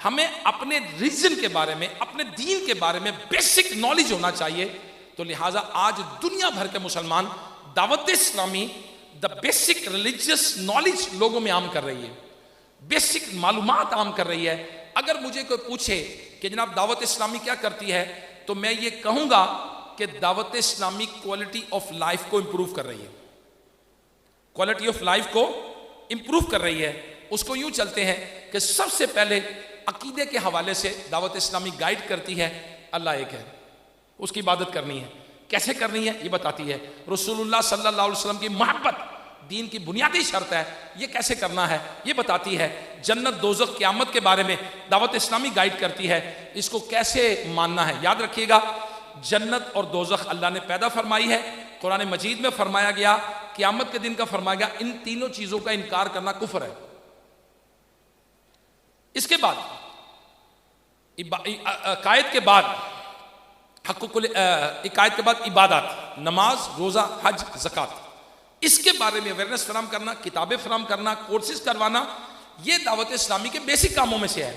हमें अपने रीजन के बारे में, अपने दीन के बारे में बेसिक नॉलेज होना चाहिए। तो लिहाजा आज दुनिया भर के मुसलमान Dawat Islami, the basic religious knowledge लोगों में आम कर रही है, बेसिक मालूमात आम कर रही है। अगर मुझे कोई पूछे कि जनाब दावत इस्लामी क्या करती है, तो मैं ये कहूंगा कि Dawat Islami quality of life को इंप्रूव कर रही है, क्वालिटी ऑफ लाइफ को इंप्रूव कर रही है। उसको यूं चलते हैं कि सबसे पहले अकीदे के हवाले से दावत इस्लामी गाइड करती है। अल्लाह एक है, उसकी इबादत करनी है, कैसे करनी है ये बताती है। रसूलुल्लाह सल्लल्लाहु अलैहि वसल्लम की मोहब्बत दीन की बुनियादी शर्त है, ये कैसे करना है ये बताती है। जन्नत दोज़ख क़यामत के बारे में दावत इस्लामी गाइड करती है, इसको कैसे मानना है। याद रखिएगा, जन्नत और दोज़ख अल्लाह ने पैदा फरमाई है, कुरान मजीद में फरमाया गया, क़यामत के दिन का फरमाया गया, इन तीनों चीज़ों का इनकार करना कुफ्र है। इसके बाद इकायत के बाद इकायत के बाद इबादत, नमाज, रोज़ा, हज, ज़कात, इसके बारे में अवेयरनेस फराम करना, किताबें फराम करना, कोर्सेज करवाना, ये दावत इस्लामी के बेसिक कामों में से है।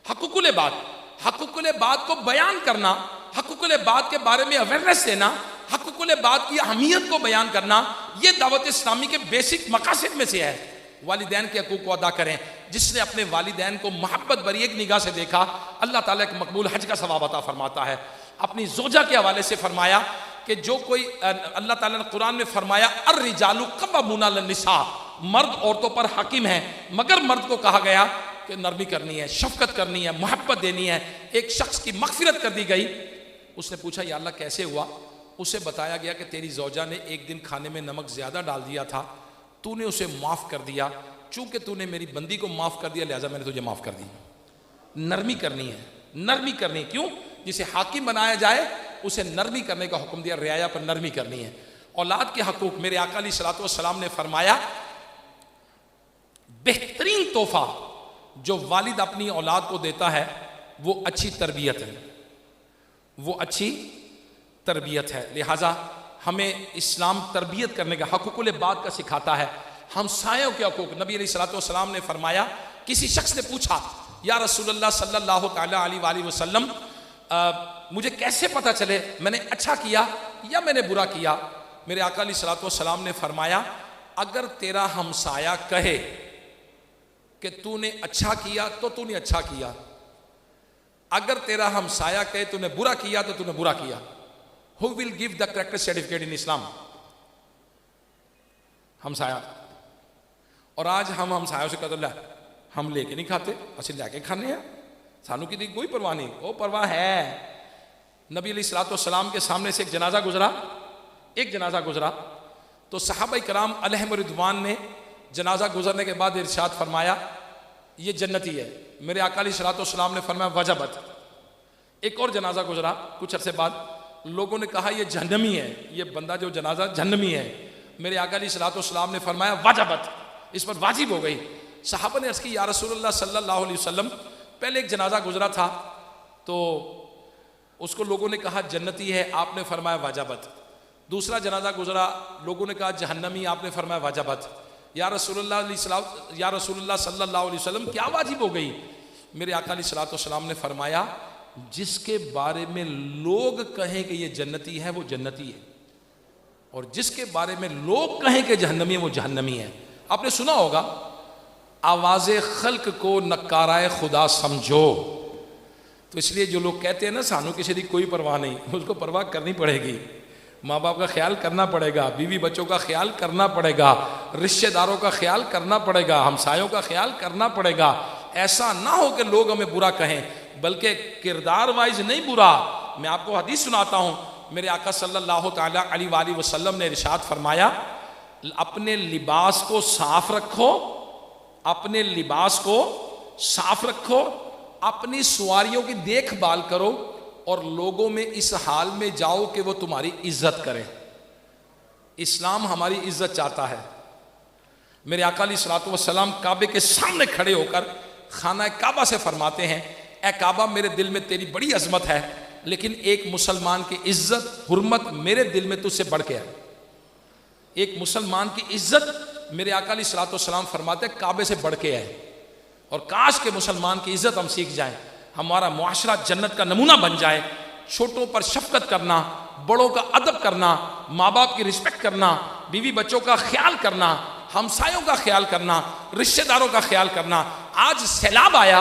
हक़ुक़ुल इबाद को बयान करना, हक़ुक़ुल इबाद के बारे में अवेयरनेस देना, हक़ुक़ुल इबाद की अहमियत को बयान करना, ये दावत इस्लामी के बेसिक मकासद में से है। वालिदैन के हकूक़ को अदा करें। जिसने अपने वालिदैन को मोहब्बत भरी एक निगाह से देखा, अल्लाह ताला एक मकबूल हज का सवाब अता फरमाता है। अपनी ज़ोजा के हवाले से फरमाया कि जो कोई, अल्लाह ताला ने कुरान में फरमाया, अर्रिजालु क़व्वामूना अलन-निसा, मर्द औरतों पर हाकिम है, मगर मर्द को कहा गया कि नरमी करनी है, शफकत करनी है, मोहब्बत देनी है। एक शख्स की मग़फ़िरत कर दी गई। उसने पूछा, या अल्लाह कैसे हुआ? उसे बताया गया कि तेरी ज़ौजा ने एक दिन खाने में नमक ज़्यादा डाल दिया था, तूने उसे माफ़ कर दिया, चूंकि तूने मेरी बंदी को माफ़ कर दिया लिहाजा मैंने तुझे माफ़ कर दी। नरमी करनी है, नरमी करनी। क्यों? जिसे हाकिम बनाया जाए उसे नरमी करने का हुक्म दिया, रियाया पर नरमी करनी है। औलाद के हकूक़, मेरे आका अलैहिस्सलातु वस्सलाम ने फरमाया, बेहतरीन तोहफा जो वालिद अपनी औलाद को देता है वो अच्छी तरबियत है, वो अच्छी तरबियत है। लिहाजा हमें इस्लाम तरबियत करने का, हक़ुक़ुल इबाद का सिखाता है। हमसायों के हकूक़, नबी अलैहिस्सलातु वस्सलाम ने फरमाया, किसी शख्स ने पूछा, या रसूलल्लाह सल्लल्लाहु अलैहि वसल्लम, मुझे कैसे पता चले मैंने अच्छा किया या मैंने बुरा किया? मेरे आका अलैहिस्सलातु वस्सलाम ने फरमाया, अगर तेरा हमसाया कहे कि तूने अच्छा किया तो तूने अच्छा किया, अगर तेरा हमसाया कहे तूने बुरा किया तो तूने बुरा किया। Who will give the correct certificate in Islam? हमसाया। और आज हम हमसायों से कहते हैं हम लेके नहीं खाते, असि लैके खाने हैं, सानू की कोई परवाह नहीं। वो परवाह है। नबी अलैहिस्सलातु वस्सलाम के सामने से एक जनाजा गुजरा तो सहाबा कराम अलैहिम रिदवान ने जनाजा गुजरने के बाद इरशाद फरमाया, ये जन्नती है। मेरे आका अलैहिस्सलातु वस्सलाम ने फरमाया वजबत। एक और जनाजा गुजरा कुछ अरसे बाद, लोगों ने कहा ये जहन्नमी है, ये बंदा जो जनाजा जहन्नमी है। मेरे आका अलैहिस्सलातु वस्सलाम ने फरमाया वजबत, इस पर वाजिब हो गई। सहाबा ने अर्ज़ की, या रसूलल्लाह सल्लल्लाहु अलैहि वसल्लम, पहले एक जनाजा गुजरा था तो उसको लोगों ने कहा जन्नती है, आपने फरमाया वाजबत। दूसरा जनाजा गुजरा, लोगों ने कहा जहन्नमी, आपने फरमाया वाजबत। या रसूलुल्लाह सल्लल्लाहु अलैहि वसल्लम, क्या वाजिब हो गई? मेरे आका अलैहिस्सलातु वस्सलाम ने फरमाया, जिसके बारे में लोग कहें कि ये जन्नती है वो जन्नती है, और जिसके बारे में लोग कहें कि जहन्नमी है वो जहन्नमी है। आपने सुना होगा, आवाज़े खल्क को नकाराए खुदा समझो। तो इसलिए जो लोग कहते हैं ना सानू किसी की कोई परवाह नहीं, उसको परवाह करनी पड़ेगी। माँ बाप का ख्याल करना पड़ेगा, बीवी बच्चों का ख्याल करना पड़ेगा, रिश्तेदारों का ख्याल करना पड़ेगा, हमसायों का ख्याल करना पड़ेगा। ऐसा ना हो कि लोग हमें बुरा कहें, बल्कि किरदार वाइज नहीं बुरा। मैं आपको हदीस सुनाता हूँ, मेरे आका सल्लल्लाहु ताला अलैहि वसल्लम ने इरशाद फरमाया, अपने लिबास को साफ रखो, अपने लिबास को साफ रखो, अपनी सवारियों की देखभाल करो और लोगों में इस हाल में जाओ कि वो तुम्हारी इज्जत करें। इस्लाम हमारी इज्जत चाहता है। मेरे आका अलैहिस्सलातु वस्सलाम काबे के सामने खड़े होकर खाना काबा से फरमाते हैं, ए काबा, मेरे दिल में तेरी बड़ी अजमत है, लेकिन एक मुसलमान की इज्जत हुर्मत मेरे दिल में तुझसे बढ़ के है। एक मुसलमान की इज्जत मेरे आका अलैहिस्सलातु वस्सलाम फरमाते काबे से बढ़ के है। और काश के मुसलमान की इज्जत हम सीख जाएं, हमारा मुआशरा जन्नत का नमूना बन जाए। छोटों पर शफकत करना, बड़ों का अदब करना, माँ बाप की रिस्पेक्ट करना, बीवी बच्चों का ख्याल करना, हमसायों का ख्याल करना, रिश्तेदारों का ख्याल करना। आज सैलाब आया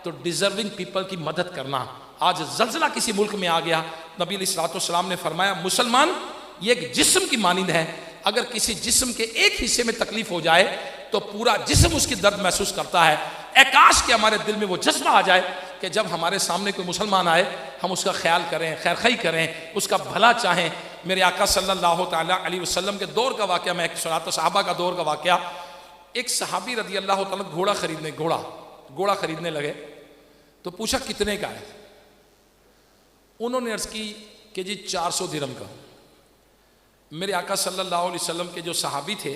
तो डिजर्विंग पीपल की मदद करना। आज जल्जला किसी मुल्क में आ गया, नबी अलैहिस्सलातु वस्सलाम ने फरमाया, मुसलमान ये एक जिस्म की मानिंद है, अगर किसी जिस्म के एक हिस्से में तकलीफ हो जाए तो पूरा जिस्म उसकी दर्द महसूस करता है। काश के हमारे दिल में वो जज्बा आ जाए कि जब हमारे सामने कोई मुसलमान आए हम उसका ख्याल करें, खैर खई करें, उसका भला चाहें। मेरे आका सल्लल्लाहु ताला अलैहि वसल्लम के दौर का वाक़या मैं सुनाता, सहाबा का दौर का वाक़या। एक सहाबी रदी अल्लाह ताला घोड़ा खरीदने लगे तो पूछा कितने का है। उन्होंने अर्ज़ की कि जी 400 दिरहम का। मेरे आका सल्लल्लाहु अलैहि वसल्लम के जो सहाबी थे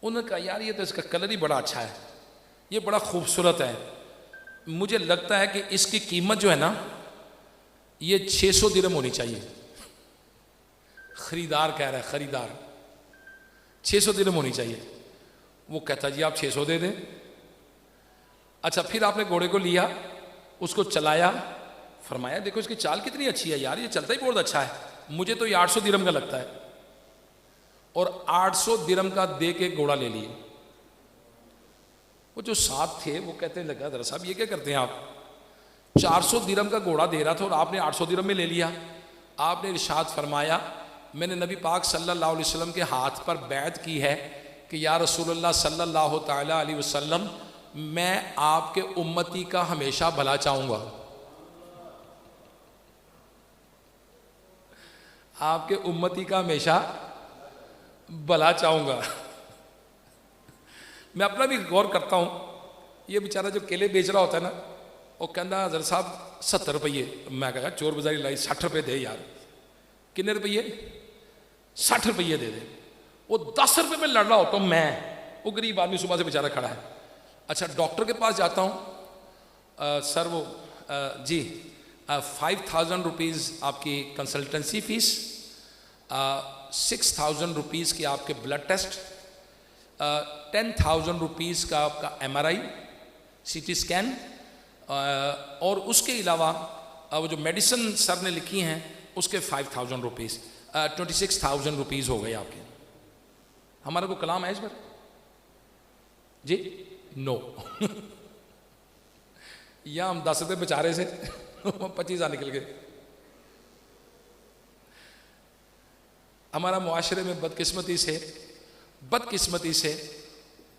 उन्होंने कहा यार ये तो इसका कलर ही बड़ा अच्छा है, ये बड़ा खूबसूरत है, मुझे लगता है कि इसकी कीमत जो है ना ये 600 दिरहम होनी चाहिए। खरीदार कह रहा है, खरीदार 600 दिरहम होनी चाहिए। वो कहता जी आप 600 दे दें। अच्छा, फिर आपने घोड़े को लिया, उसको चलाया, फरमाया देखो इसकी चाल कितनी अच्छी है यार, ये चलता ही बहुत अच्छा है, मुझे तो ये 800 दिरहम का लगता है। और 800 दिरहम का दे के घोड़ा ले लिए। वो जो साथ थे वो कहते लगा दर साहब ये क्या करते हैं आप, 400 दिरहम का घोड़ा दे रहा था और आपने 800 दिरहम में ले लिया। आपने इरशाद फरमाया मैंने नबी पाक सल्लल्लाहु अलैहि वसल्लम के हाथ पर बैत की है कि या रसूलुल्लाह सल्लल्लाहु ताला अलैहि वसल्लम मैं आपके उम्मती का हमेशा भला चाहूँगा, आपके उम्मती का हमेशा भला चाहूँगा। मैं अपना भी गौर करता हूँ, ये बेचारा जो केले बेच रहा होता है ना, वो कहता हज़रत साहब 70 रुपये। मैं कहा चोर बाजारी लाई 60 रुपये दे यार। कितने रुपये? 60 रुपये दे दे। वो 10 रुपये में लड़ रहा होता हूँ मैं, वो गरीब आदमी सुबह से बेचारा खड़ा है। अच्छा, डॉक्टर के पास जाता हूँ, सर वो जी 5000 रुपीज़ आपकी कंसल्टेंसी फीस, 6000 रुपीज़ की आपके ब्लड टेस्ट, 10,000 रुपीज़ का आपका MRI CT स्कैन, और उसके अलावा वो जो मेडिसिन सर ने लिखी हैं उसके 5000 रुपीज़, 26,000 रुपीज़ हो गए आपके। हमारा को कलाम है इस पर जी? नो या हम 10 रुपये बेचारे से 25,000 निकल गए। हमारा मुआशरे में बदकिस्मती से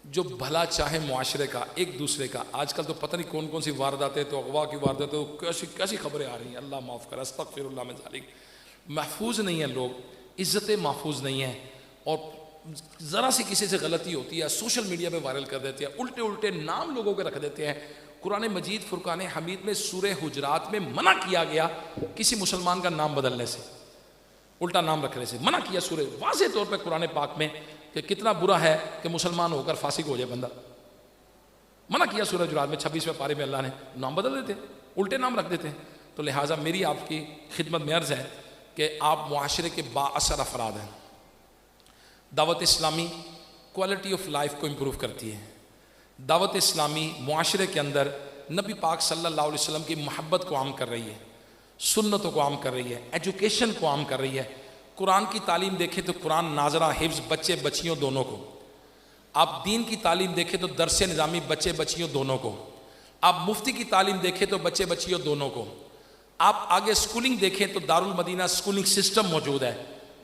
जो भला चाहे मुआशरे का, एक दूसरे का, आजकल तो पता नहीं कौन कौन सी वारदातें, तो अगवा की वारदातें, तो कैसी कैसी खबरें आ रही हैं, अल्लाह माफ़ करे, अस्तग़फिरुल्लाह में ज़ालिक। महफूज नहीं है लोग, इज़्ज़तें महफूज नहीं है, और ज़रा सी किसी से गलती होती है सोशल मीडिया पे वायरल कर देते हैं, उल्टे उल्टे नाम लोगों के रख देते हैं। कुरान मजीद फुरकान हमीद में सूरह हुजरात में मना किया गया किसी मुसलमान का नाम बदलने से, उल्टा नाम रखने से मना किया सूरह वाज़े तौर पे कुरान पाक में कि कितना बुरा है कि मुसलमान होकर फासिक हो जाए बंदा। मना किया सूरह हुजरात में 26वें पारे में अल्लाह ने नाम बदल देते, उल्टे नाम रख देते हैं। तो लिहाजा मेरी आपकी खिदमत में अर्ज़ है कि आप मुआशरे के बाअसर अफराद हैं। Dawat Islami quality of life को इम्प्रूव करती है। दावत इस्लामी मुआशरे के अंदर नबी पाक सल्लल्लाहु अलैहि वसल्लम की मोहब्बत को आम कर रही है, सुन्नतों को आम कर रही है, एजुकेशन को आम कर रही है। कुरान की तालीम देखें तो कुरान नाजरा हिफ्ज़ बच्चे बच्चियों दोनों को, आप दीन की तालीम देखें तो दरस निज़ामी बच्चे बच्चियों दोनों को, आप मुफ्ती की तालीम देखें तो बच्चे बच्चियों दोनों को, आप आगे स्कूलिंग देखें तो दारुल मदीना स्कूलिंग सिस्टम मौजूद है,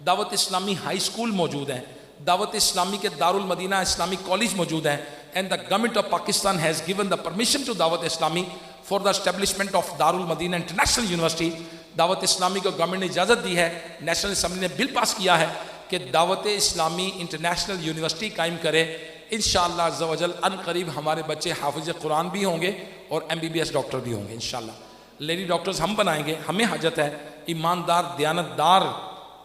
दावत इस्लामी हाई स्कूल मौजूद है, दावत इस्लामी के दारुल मदीना इस्लामिक कॉलेज मौजूद है। And the government of Pakistan has given the permission to Dawat Islami for the establishment of Darul Madina international university. Dawat Islami को गवर्नमेंट ने इजाज़त दी है, नेशनल असम्बली ने बिल पास किया है कि दावत इस्लामी इंटरनेशनल यूनिवर्सिटी कायम करे। इंशाअल्लाह अज़्ज़ा वजल अन करीब हमारे बच्चे हाफिज़ कुरान भी होंगे और MBBS डॉक्टर भी होंगे इंशाअल्लाह। लेडी डॉक्टर्स हम बनाएंगे, हमें हाजत है ईमानदार दयानतदार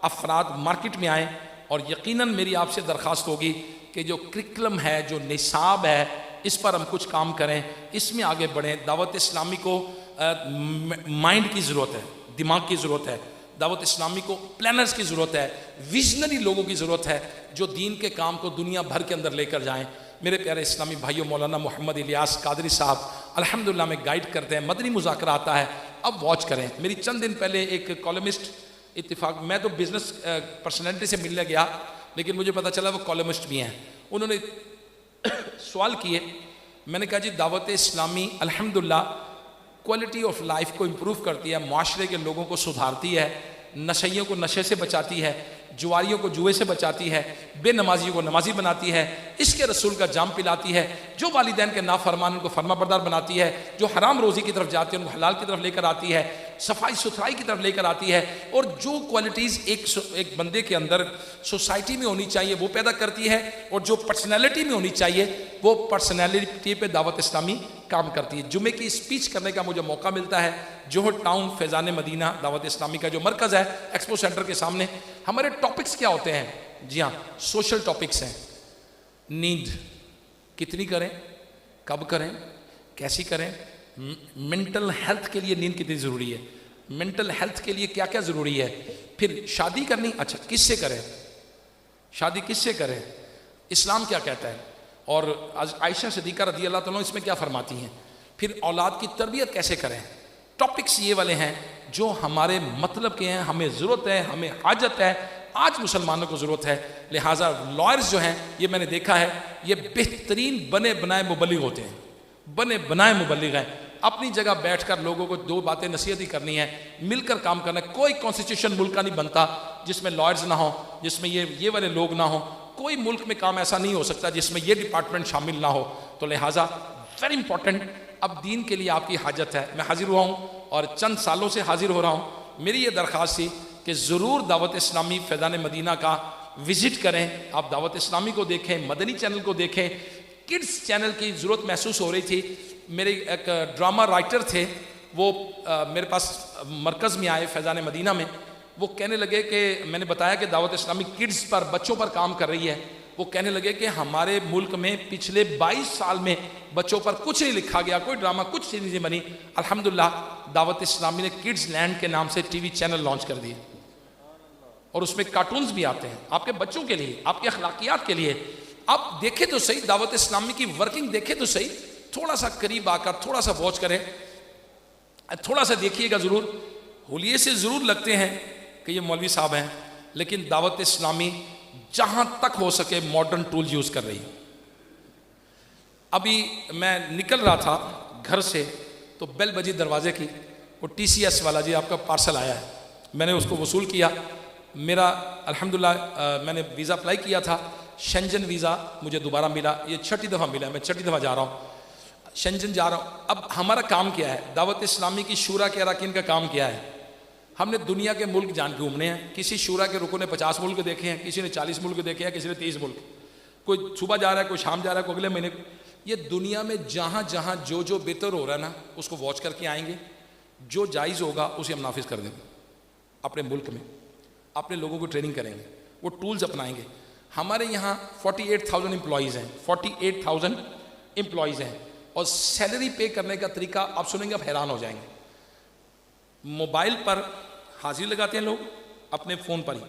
अफराद मार्केट में आएँ। और यकीनन मेरी आपसे दरख्वास्त होगी कि जो करिकुलम है, जो निसाब है, इस पर हम कुछ काम करें, इसमें आगे बढ़ें। दावत इस्लामी को माइंड की ज़रूरत है, दिमाग की ज़रूरत है। दावत इस्लामी को प्लानर्स की ज़रूरत है, विजनरी लोगों की ज़रूरत है जो दीन के काम को दुनिया भर के अंदर लेकर जाएं। मेरे प्यारे इस्लामी भाइयों, मौलाना मोहम्मद इलियास कादरी साहब अल्हम्दुलिल्लाह में गाइड करते हैं, मदनी मुज़ाकरा आता है, अब वॉच करें। मेरी चंद दिन पहले एक कॉलमिस्ट इत्तिफाक, मैं तो बिजनेस पर्सनैलिटी से मिलने गया लेकिन मुझे पता चला वो कॉलमिस्ट भी हैं। उन्होंने सवाल किए, मैंने कहा जी दावत इस्लामी अल्हम्दुलिल्लाह क्वालिटी ऑफ लाइफ को इम्प्रूव करती है, माशरे के लोगों को सुधारती है, नशइयों को नशे से बचाती है, जुआरियों को जुए से बचाती है, बेनमाजियों को नमाजी बनाती है, इसके रसूल का जाम पिलाती है, जो वालिदैन के नाफरमान उनको फरमाबरदार बनाती है, जो हराम रोजी की तरफ जाती है उनको हलाल की तरफ लेकर आती है, सफाई सुथराई की तरफ लेकर आती है, और जो क्वालिटीज़ एक बंदे के अंदर सोसाइटी में होनी चाहिए वो पैदा करती है, और जो पर्सनैलिटी में होनी चाहिए वो पर्सनैलिटी पे दावत इस्लामी काम करती है। जुमे की स्पीच करने का मुझे मौका मिलता है जोहर टाउन फैज़ान मदीना दावत इस्लामी का जो मरकज़ है एक्सपो सेंटर के सामने। हमारे टॉपिक्स क्या होते हैं? जी हाँ, सोशल टॉपिक्स हैं। नींद कितनी करें, कब करें, कैसी करें, मेंटल हेल्थ के लिए नींद कितनी ज़रूरी है, मेंटल हेल्थ के लिए क्या क्या ज़रूरी है, फिर शादी करनी, अच्छा किससे करें, शादी किससे करें, इस्लाम क्या कहता है, और आयशा सिद्दीक़ा रज़ी अल्लाह तआला इसमें क्या फरमाती हैं, फिर औलाद की तरबियत कैसे करें। टॉपिक्स ये वाले हैं जो हमारे मतलब के हैं, हमें ज़रूरत है, हमें हाजत है, आज मुसलमानों को ज़रूरत है। लिहाजा लॉयर्स जो हैं, ये मैंने देखा है, ये बेहतरीन बने बनाए मुबल्लिग होते हैं, बने बनाए मुबल्लिग हैं। अपनी जगह बैठकर लोगों को दो बातें नसीहत ही करनी है, मिलकर काम करना है। कोई कॉन्स्टिट्यूशन मुल्क का नहीं बनता जिसमें लॉयर्स ना हो, जिसमें ये वाले लोग ना हो। कोई मुल्क में काम ऐसा नहीं हो सकता जिसमें ये डिपार्टमेंट शामिल ना हो। तो लिहाजा वेरी इंपॉर्टेंट, अब दीन के लिए आपकी हाजत है। मैं हाजिर हुआ हूँ और चंद सालों से हाजिर हो रहा हूँ। मेरी ये दरख्वास्त थी कि ज़रूर दावत इस्लामी फैज़ान मदीना का विज़िट करें। आप दावत इस्लामी को देखें, मदनी चैनल को देखें, किड्स चैनल की ज़रूरत महसूस हो रही थी। मेरे एक ड्रामा राइटर थे, वो मेरे पास मरकज़ में आए फैज़ान मदीना में। वो कहने लगे कि मैंने बताया कि दावत इस्लामी किड्स पर, बच्चों पर काम कर रही है। वो कहने लगे कि हमारे मुल्क में पिछले 22 साल में बच्चों पर कुछ नहीं लिखा गया, कोई ड्रामा, कुछ चीज़ नहीं बनी। अल्हम्दुलिल्लाह दावत इस्लामी ने किड्स लैंड के नाम से टीवी चैनल लॉन्च कर दिए, और उसमें कार्टून्स भी आते हैं आपके बच्चों के लिए, आपके अखलाकियात के लिए। आप देखें तो सही, दावत इस्लामी की वर्किंग देखें तो सही, थोड़ा सा करीब आकर थोड़ा सा वॉच करें, थोड़ा सा देखिएगा ज़रूर। हुलिये से ज़रूर लगते हैं कि ये मौलवी साहब हैं, लेकिन दावत इस्लामी जहां तक हो सके मॉडर्न टूल यूज़ कर रही है। अभी मैं निकल रहा था घर से तो बेल बजी दरवाजे की, वो TCS वाला, जी आपका पार्सल आया है। मैंने उसको वसूल किया। मेरा अल्हम्दुलिल्लाह मैंने वीज़ा अप्लाई किया था, शेंजन वीज़ा मुझे दोबारा मिला। ये 6ठी दफ़ा मिला, मैं 6ठी दफ़ा जा रहा हूँ, शेंजन जा रहा हूँ। अब हमारा काम क्या है, दावत इस्लामी की शूरा के अरकान का काम क्या है? हमने दुनिया के मुल्क जान घूमने हैं। किसी शूरा के रुकन ने 50 मुल्क देखे हैं, किसी ने 40 मुल्क देखे हैं, किसी ने 30 मुल्क। कोई सुबह जा रहा है, कोई शाम जा रहा है, कोई अगले महीने। ये दुनिया में जहाँ जहाँ जो जो बेहतर हो रहा है ना, उसको वॉच करके आएंगे। जो जायज़ होगा उसे हम नाफिज कर देंगे अपने मुल्क में, अपने लोगों को ट्रेनिंग करेंगे, वो टूल्स अपनाएंगे। हमारे यहाँ 48,000 एम्प्लॉयज़ हैं, 48,000 एम्प्लॉयज़ हैं, और सैलरी पे करने का तरीका आप सुनेंगे, आप हैरान हो जाएंगे। मोबाइल पर हाजिरी लगाते हैं लोग, अपने फ़ोन पर ही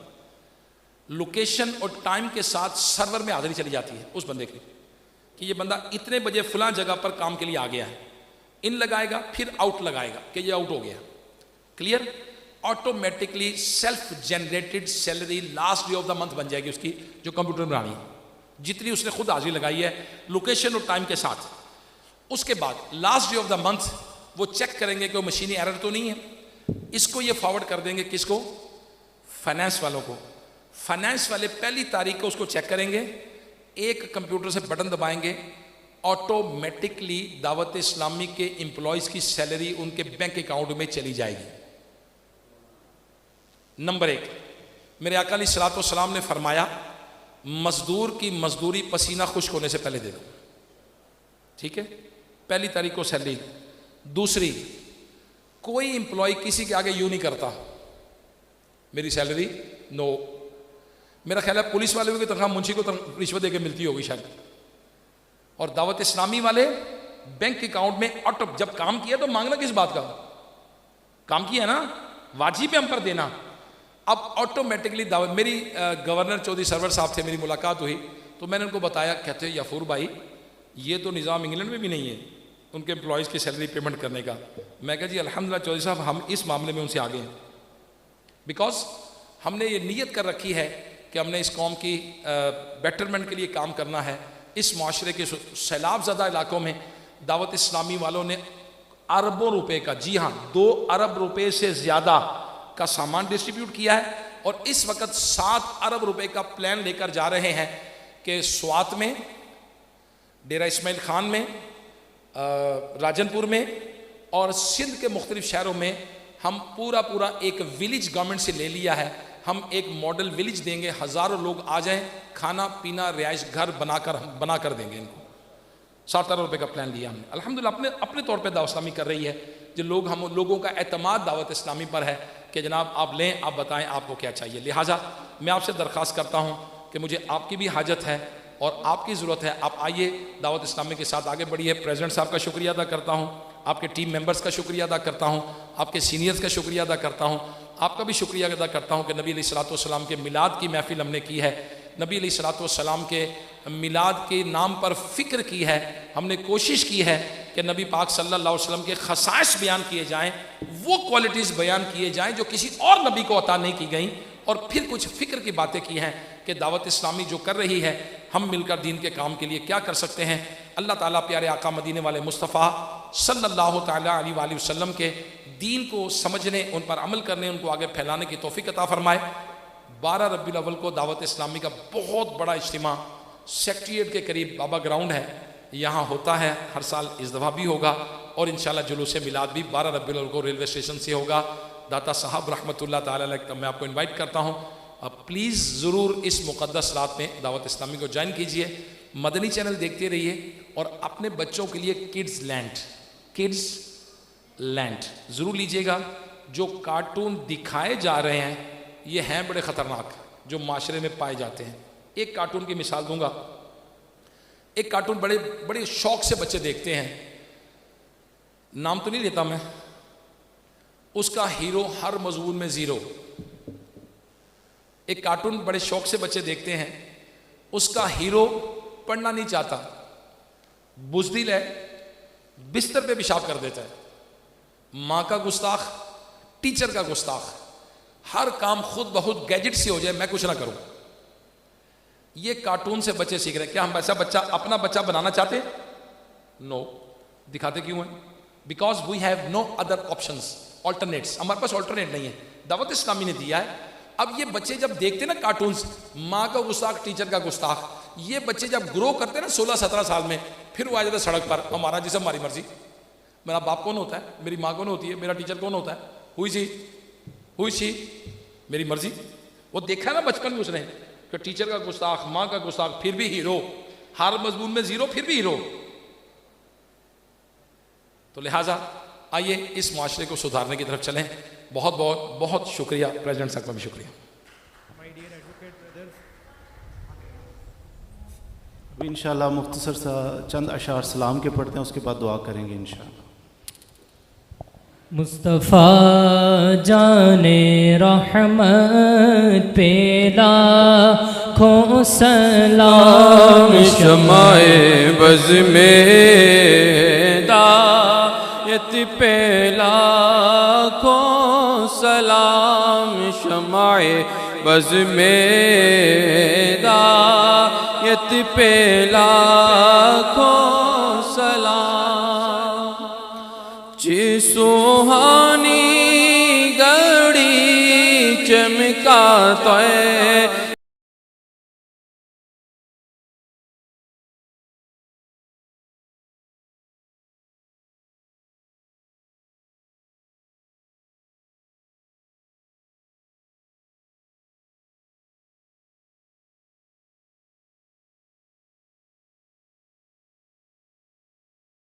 लोकेशन और टाइम के साथ सर्वर में हाजिरी चली जाती है उस बंदे की, कि ये बंदा इतने बजे फलां जगह पर काम के लिए आ गया है। इन लगाएगा, फिर आउट लगाएगा कि ये आउट हो गया। Clear? Automatically self generated salary last day of the month बन जाएगी उसकी, जो कंप्यूटर में बनानी है, जितनी उसने खुद हाजिरी लगाई है लोकेशन और टाइम के साथ। उसके बाद last day of the month वो चेक करेंगे कि वो मशीनी एरर तो नहीं है। इसको ये फॉरवर्ड कर देंगे किसको? फाइनेंस वालों को। फाइनेंस वाले पहली तारीख को उसको चेक करेंगे, एक कंप्यूटर से बटन दबाएंगे, ऑटोमेटिकली दावत इस्लामी के एम्प्लॉयज की सैलरी उनके बैंक अकाउंट में चली जाएगी। नंबर 1, मेरे आका अलैहिस्सलातु वस्सलाम ने फरमाया, मजदूर की मजदूरी पसीना खुश्क होने से पहले दे दो। ठीक है, पहली तारीख को सैलरी। दूसरी, कोई एम्प्लॉय किसी के आगे यूं नहीं करता, मेरी सैलरी नो। मेरा ख्याल है पुलिस वाले की तनख्वाह मुंशी को रिश्वत देके मिलती होगी शायद। और दावत इस्लामी वाले बैंक अकाउंट में ऑटो, जब काम किया तो मांगना किस बात का? काम किया ना, वाजिब है हम पर देना। अब ऑटोमेटिकली दावत, मेरी गवर्नर चौधरी सरवर साहब थे, मेरी मुलाकात हुई तो मैंने उनको बताया, कहते हैं यफूर भाई ये तो निज़ाम इंग्लैंड में भी नहीं है उनके एम्प्लॉयज़ की सैलरी पेमेंट करने का। मैं कहा जी अल्हम्दुलिल्लाह चौधरी साहब, हम इस मामले में उनसे आगे हैं, बिकॉज हमने ये नीयत कर रखी है कि हमने इस कौम की बेटरमेंट के लिए काम करना है। इस माशरे के सैलाब ज़दा इलाकों में दावत इस्लामी वालों ने अरबों रुपए का, जी हाँ 2 अरब रुपए से ज़्यादा का सामान डिस्ट्रीब्यूट किया है और इस वक्त 7 अरब रुपए का प्लान लेकर जा रहे हैं कि स्वात में, डेरा इस्माइल खान में, राजनपुर में और सिंध के मुख्तलिफ शहरों में हम पूरा एक विलेज गवर्नमेंट से ले लिया है। हम एक मॉडल विलेज देंगे, हज़ारों लोग आ जाएं, खाना पीना रिहाइश घर बनाकर देंगे इनको। 7 अरब रुपए का प्लान लिया हमने। अल्हम्दुलिल्लाह अपने तौर पे दावत इस्लामी कर रही है। जो लोग, हम लोगों का एतमाद दावत इस्लामी पर है कि जनाब आप लें, आप बताएं आपको क्या चाहिए। लिहाजा मैं आपसे दरख्वास्त करता हूँ कि मुझे आपकी भी हाजत है और आपकी ज़रूरत है। आप आइए, दावत इस्लामी के साथ आगे बढ़िए। प्रेसिडेंट साहब का शुक्रिया अदा करता हूँ, आपके टीम मेंबर्स का शुक्रिया अदा करता हूँ, आपके सीनियर्स का शुक्रिया अदा करता हूँ, आपका भी शुक्रिया अदा करता हूँ कि नबी अलैहिस्सलाम के मिलाद की महफिल हमने की है। नबी अलैहिस्सलाम के मिलाद के नाम पर फ़िक्र की है। हमने कोशिश की है कि नबी पाक सल्लल्लाहु अलैहि वसल्लम के खसाइस बयान किए जाएँ, वो क्वालिटीज़ बयान किए जाएँ जो किसी और नबी को अता नहीं की गई। और फिर कुछ फ़िक्र की बातें की हैं कि दावत इस्लामी जो कर रही है, हम मिलकर दीन के काम के लिए क्या कर सकते हैं। अल्लाह ताला प्यारे आका मदीने वाले मुस्तफ़ा सल्लल्लाहु ताला अलैहि वसल्लम के दीन को समझने, उन पर अमल करने, उनको आगे फैलाने की तौफीक अता फरमाए। 12 रबीउल अव्वल को दावत इस्लामी का बहुत बड़ा इज्तिमा सेक्रेटेरिएट के करीब बाबा ग्राउंड है, यहाँ होता है। हर साल इस दफ़ा भी होगा और इंशाल्लाह जुलूस मिलाद भी 12 रबीउल अव्वल को रेलवे स्टेशन से होगा। दाता साहब रहमतुल्लाह ताला अलैह, मैं आपको इनवाइट करता हूँ, अब प्लीज़ ज़रूर इस मुक़द्दस रात में दावत इस्लामी को ज्वाइन कीजिए। मदनी चैनल देखते रहिए और अपने बच्चों के लिए किड्स लैंड ज़रूर लीजिएगा। जो कार्टून दिखाए जा रहे हैं ये हैं बड़े ख़तरनाक, जो माशरे में पाए जाते हैं। एक कार्टून की मिसाल दूंगा। एक कार्टून बड़े शौक से बच्चे देखते हैं, नाम तो नहीं लेता मैं। उसका हीरो हर मजमून में ज़ीरो। एक कार्टून बड़े शौक से बच्चे देखते हैं, उसका हीरो पढ़ना नहीं चाहता, बुज़दिल है, बिस्तर पे पेशाब कर देता है, माँ का गुस्ताख, टीचर का गुस्ताख, हर काम खुद ब खुद गैजेट से हो जाए, मैं कुछ ना करूं। ये कार्टून से बच्चे सीख रहे हैं। क्या हम ऐसा बच्चा अपना बच्चा बनाना चाहते हैं? नो। दिखाते क्यों हैं? Because we have no other options, alternates. हमारे पास ऑल्टरनेट नहीं है, दावत इस्लामी ने दिया है। अब ये बच्चे जब देखते ना कार्टून्स, माँ का गुस्ताख, टीचर का गुस्ताख, ये बच्चे जब ग्रो करते ना 16-17 साल में, फिर वो आ जाते सड़क पर, हमारा जिसे हमारी मर्जी। मेरा बाप कौन होता है? मेरी माँ कौन होती है? मेरा टीचर कौन होता है? हुई सी मेरी मर्जी। वो देखा है ना बचपन में उसने कि टीचर का गुस्ताख, माँ का गुस्ताख, फिर भी हीरो, हर मजमून में ज़ीरो, फिर भी हीरो। तो लिहाजा आइए इस माशरे को सुधारने की तरफ चलें। बहुत बहुत बहुत शुक्रिया। प्रेसिडेंट साहब का भी शुक्रिया। अभी इंशाल्लाह मुख्तसर सा चंद अशार सलाम के पढ़ते हैं, उसके बाद दुआ करेंगे इंशाल्लाह। मुस्तफ़ा जाने रहमत पे लाखों सलाम, शमाए बज़ में दायत पे लाखों सलाम, शमाए बज़ में दायत पे लाखों सलाम। जी सुहानी घड़ी चमका तो